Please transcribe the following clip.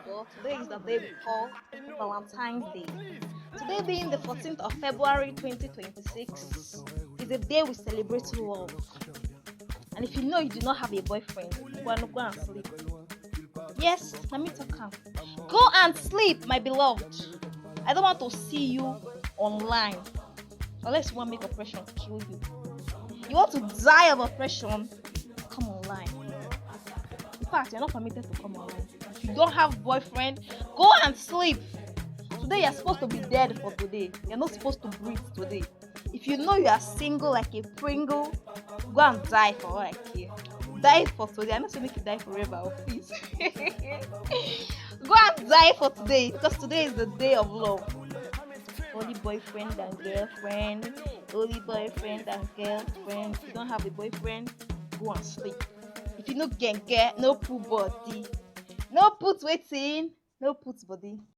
Well, today is the day we call Valentine's Day. Today being the 14th of February 2026 is a day we celebrate love. And if you know you do not have a boyfriend, go and sleep. Yes, let me talk calm. Go and sleep, my beloved. I don't want to see you online. Unless you want to make oppression kill you. You want to die of oppression? Come online. In fact, you're not permitted to come online. If you don't have boyfriend, go and sleep. Today you're supposed to be dead for today. You're not supposed to breathe today. If you know you are single like a Pringle, go and die for all I care. Die for today. I'm not saying make you die forever, please. Go and die for today because today is the day of love. Only boyfriend and girlfriend. Only boyfriend and girlfriend. If you don't have a boyfriend, go and sleep. If you no get no put body, no put waiting, no put body.